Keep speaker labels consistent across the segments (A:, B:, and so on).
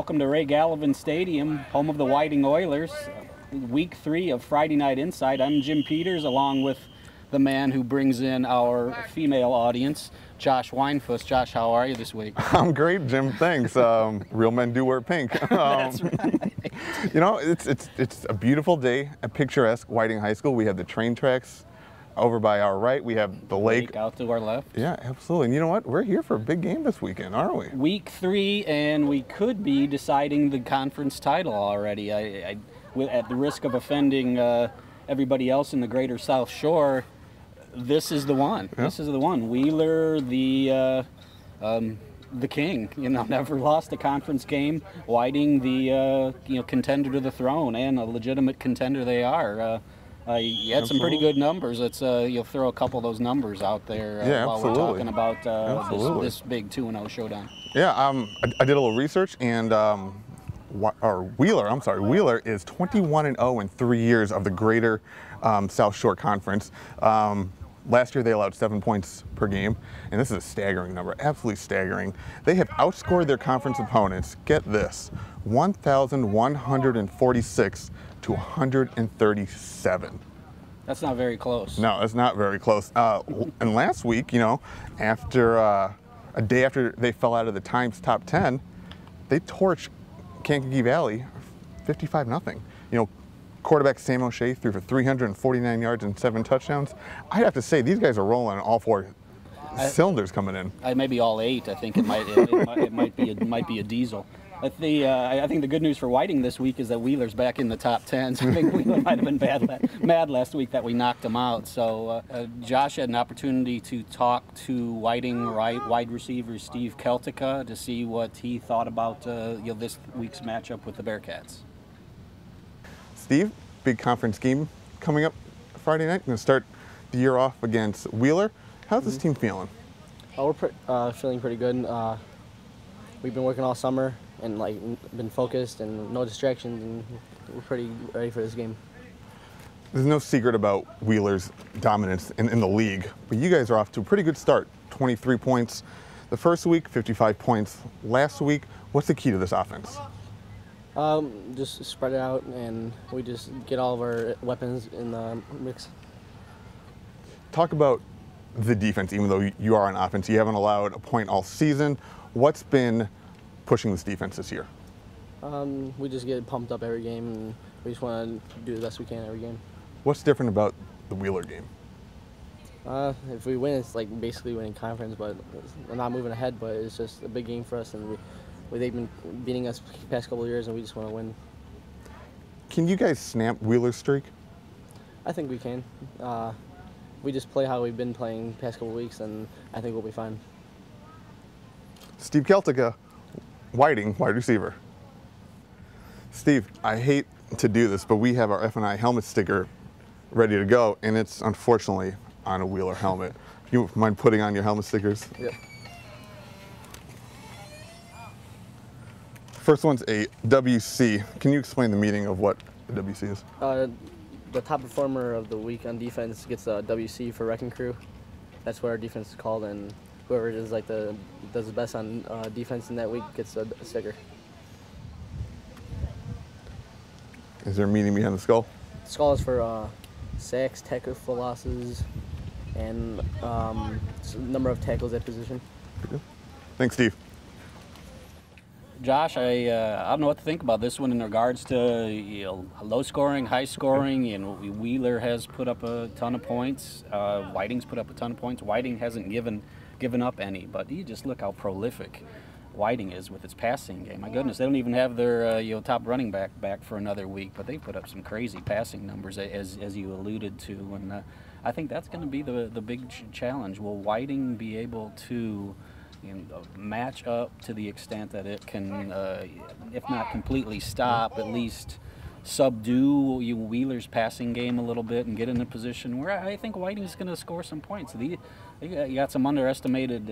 A: Welcome to Ray Gallivan Stadium, home of the Whiting Oilers. Week 3 of Friday Night Inside. I'm Jim Peters, along with the man who brings in our female audience, Josh Weinfuss. Josh, how are you this week?
B: I'm great, Jim. Thanks. Real men do wear pink.
A: That's right.
B: You know, it's a beautiful day at picturesque Whiting High School. We have the train tracks over by our right. We have the lake
A: out to our left.
B: Yeah, absolutely. And you know what? We're here for a big game this weekend, aren't we?
A: Week 3, and we could be deciding the conference title already. At the risk of offending everybody else in the greater South Shore, this is the one. Yeah. This is the one. Wheeler, the king. You know, never lost a conference game. Whiting, the contender to the throne, and a legitimate contender they are. You had some pretty good numbers. Let's you'll throw a couple of those numbers out there while we're talking about this big 2-0 showdown.
B: Yeah, I did a little research, and Wheeler is 21-0 in 3 years of the Greater South Shore Conference. Last year they allowed 7 points per game, and this is a staggering number, absolutely staggering. They have outscored their conference opponents, get this, 1,146 to 137.
A: That's not very close.
B: No, that's not very close. And last week, you know, after a day after they fell out of the Times top 10, they torched Kankakee Valley 55-0. You know, quarterback Sam O'Shea threw for 349 yards and 7 touchdowns. I'd have to say these guys are rolling on all 4 cylinders coming in.
A: Maybe all 8. I think it might be a diesel. I think the good news for Whiting this week is that Wheeler's back in the top 10. So I think Wheeler might have been mad last week that we knocked them out. So Josh had an opportunity to talk to Whiting wide receiver Steve KIELTYKA to see what he thought about this week's matchup with the Bearcats.
B: Steve, big conference game coming up Friday night. Going to start the year off against Wheeler. How's this team feeling?
C: We're feeling pretty good. We've been working all summer and been focused and no distractions, and we're pretty ready for this game.
B: There's no secret about Wheeler's dominance in the league, but you guys are off to a pretty good start. 23 points the first week, 55 points last week. What's the key to this offense?
C: Just spread it out, and we just get all of our weapons in the mix.
B: Talk about the defense. Even though you are on offense, you haven't allowed a point all season. What's been pushing this defense this year?
C: We just get pumped up every game, and we just want to do the best we can every game. What's
B: different about the Wheeler game?
C: If we win, it's like basically winning conference, but we're not moving ahead, but it's just a big game for us, and they've been beating us the past couple of years, and we just want to win.
B: Can you guys snap Wheeler's streak?
C: I think we can. We just play how we've been playing the past couple of weeks, and I think we'll be fine.
B: Steve KIELTYKA, Whiting, wide receiver. Steve, I hate to do this, but we have our F&I helmet sticker ready to go, and it's unfortunately on a Wheeler helmet. You mind putting on your helmet stickers?
C: Yep.
B: First one's a WC. Can you explain the meaning of what a WC is?
C: The top performer of the week on defense gets a WC for Wrecking Crew. That's what our defense is called, and whoever does the best on defense in that week gets a sticker.
B: Is there a meaning behind the skull?
C: The skull is for sacks, tackle for losses, and number of tackles at position.
B: Thanks, Steve.
A: Josh, I don't know what to think about this one in regards to low scoring, high scoring. Wheeler has put up a ton of points. Whiting's put up a ton of points. Whiting hasn't given up any, but you just look how prolific Whiting is with its passing game. My goodness, they don't even have their top running back for another week, but they put up some crazy passing numbers, as you alluded to, and I think that's going to be the big challenge. Will Whiting be able to match up to the extent that it can, if not completely stop, at least subdue Wheeler's passing game a little bit and get in a position where I think Whiting's going to score some points. You got some underestimated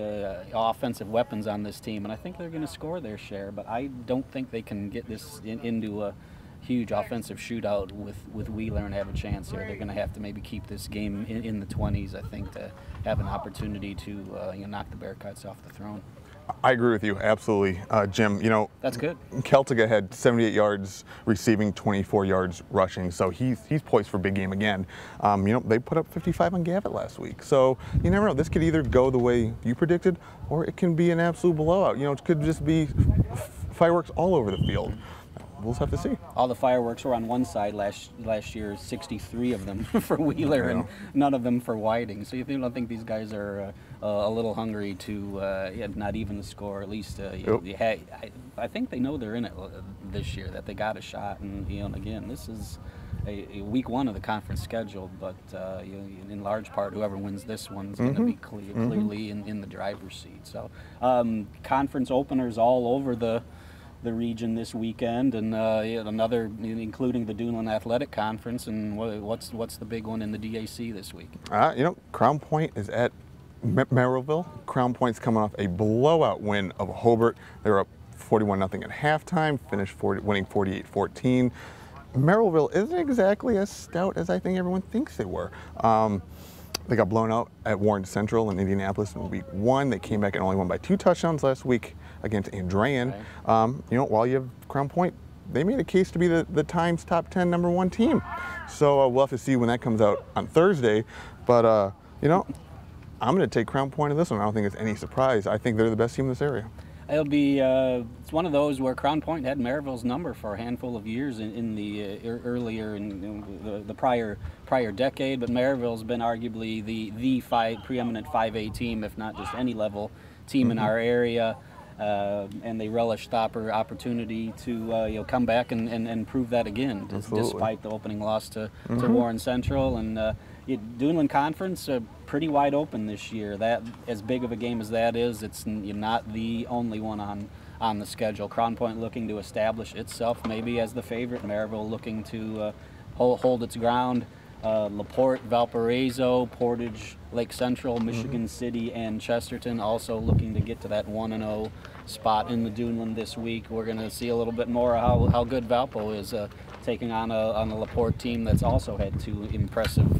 A: offensive weapons on this team, and I think they're going to score their share, but I don't think they can get this into a huge offensive shootout with Wheeler and have a chance here. They're going to have to maybe keep this game in the 20s, I think, to have an opportunity to knock the Bearcats off the throne.
B: I agree with you, absolutely, Jim. You know,
A: That's good.
B: KIELTYKA had 78 yards receiving, 24 yards rushing, so he's poised for a big game again. You know, they put up 55 on Gavitt last week, so you never know. This could either go the way you predicted, or it can be an absolute blowout. You know, it could just be fireworks all over the field. We'll just have to see.
A: All the fireworks were on one side last year, 63 of them for Wheeler and none of them for Whiting. So you don't think these guys are a little hungry to not even score? At least I think they know they're in it this year, that they got a shot. And you know, again, this is a week one of the conference schedule, but in large part, whoever wins this one's going to be clearly in the driver's seat. So conference openers all over the region this weekend, and another, including the Duneland Athletic Conference. And what's the big one in the DAC this week?
B: You know, Crown Point is at Merrillville. Crown Point's coming off a blowout win of Hobart. They were up 41-0 at halftime, finished winning 48-14. Merrillville isn't exactly as stout as I think everyone thinks they were. They got blown out at Warren Central in Indianapolis in week 1. They came back and only won by 2 touchdowns last week against Andrean. You know, while you have Crown Point, they made a case to be the Times top 10 #1 team. So we'll have to see when that comes out on Thursday. But, you know, I'm going to take Crown Point in this one. I don't think it's any surprise. I think they're the best team in this area.
A: It'll be it's one of those where Crown Point had Merrillville's number for a handful of years in the earlier in the prior decade, but Merrillville's been arguably the preeminent 5A team, if not just any level team in our area, and they relished the opportunity to come back and prove that again, despite the opening loss to Warren Central. And Duneland Conference pretty wide open this year. That, as big of a game as that is, it's not the only one on the schedule. Crown Point looking to establish itself maybe as the favorite. Merrillville looking to hold its ground. LaPorte, Valparaiso, Portage, Lake Central, Michigan City, and Chesterton also looking to get to that 1-0 spot in the Duneland this week. We're going to see a little bit more how good Valpo is taking on a LaPorte team that's also had 2 impressive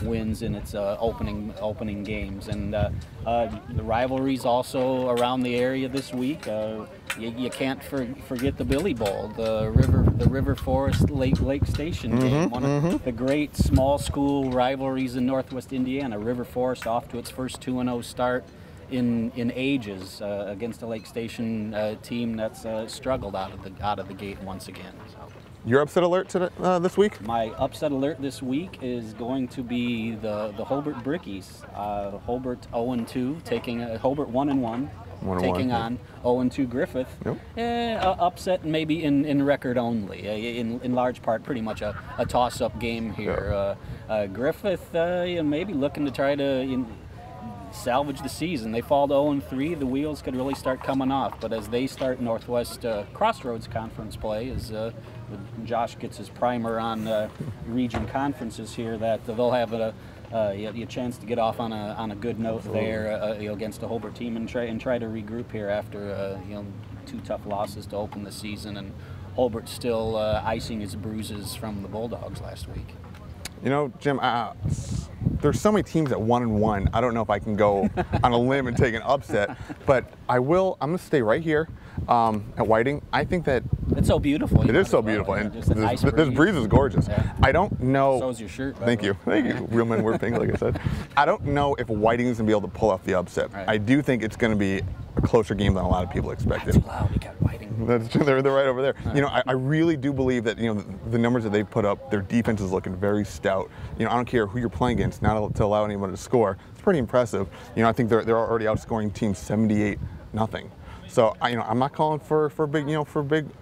A: wins in its opening games. And the rivalries also around the area this week. You can't forget the Billy Bowl, the River Forest Lake Station game, one of the great small school rivalries in Northwest Indiana. River Forest off to its first 2-0 start in ages against a Lake Station team that's struggled out of the gate once again. So.
B: Your upset alert this week?
A: My upset alert this week is going to be the Hobart Brickies. Hobart 0-2, taking Hobart 1-1, taking on 0-2 Griffith. Upset maybe in record only. In large part, pretty much a toss-up game here. Griffith maybe looking to try to salvage the season. They fall to 0-3. The wheels could really start coming off. But as they start Northwest Crossroads Conference play, as Josh gets his primer on region conferences here, that they'll have a chance to get off on a good note there against a Hobart team and try to regroup here after 2 tough losses to open the season, and Hobart still icing his bruises from the Bulldogs last week.
B: You know, Jim, there's so many teams at 1-1. I don't know if I can go on a limb and take an upset, but I will. I'm going to stay right here at Whiting. I think that
A: it's so beautiful.
B: It is so beautiful, and this breeze is gorgeous. Yeah. I don't know.
A: So is your shirt.
B: Thank you. Real men wear pink, like I said. I don't know if Whiting's going to be able to pull off the upset. Right. I do think it's going to be a closer game than a lot of people expected.
A: That's loud. We got Whiting.
B: That's true. They're right over there. Right. You know, I really do believe that the numbers that they put up, their defense is looking very stout. You know, I don't care who you're playing against, not to allow anyone to score. It's pretty impressive. You know, I think they're already outscoring teams 78-0. So I'm not calling for big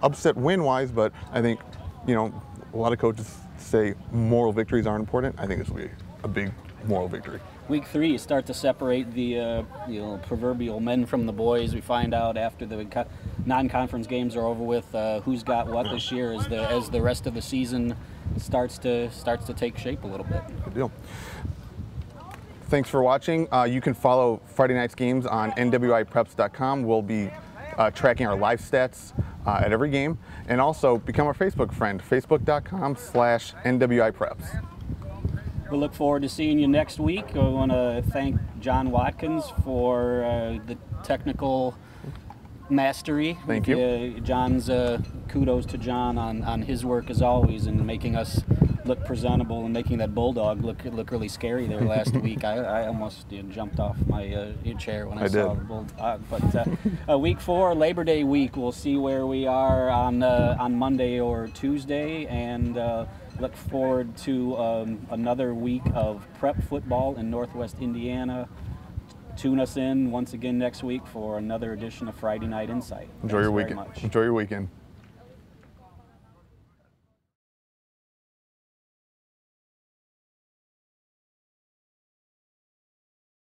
B: upset win-wise, but I think a lot of coaches say moral victories aren't important. I think this will be a big moral victory.
A: Week 3, you start to separate the proverbial men from the boys. We find out after the non-conference games are over with who's got what this year as the rest of the season starts to take shape a little bit.
B: Good deal. Thanks for watching. You can follow Friday night's games on NWIpreps.com. We'll be tracking our live stats at every game, and also become our Facebook friend, facebook.com/NWIpreps.
A: We look forward to seeing you next week. I want to thank John Watkins for the technical mastery.
B: Thank you.
A: John's kudos to John on his work as always in making us look presentable and making that bulldog look really scary there last week. I almost jumped off my chair when I saw the bulldog. But week 4, Labor Day week, we'll see where we are on Monday or Tuesday, and look forward to another week of prep football in Northwest Indiana. Tune us in once again next week for another edition of Friday Night Insight.
B: Enjoy your weekend. Enjoy your weekend.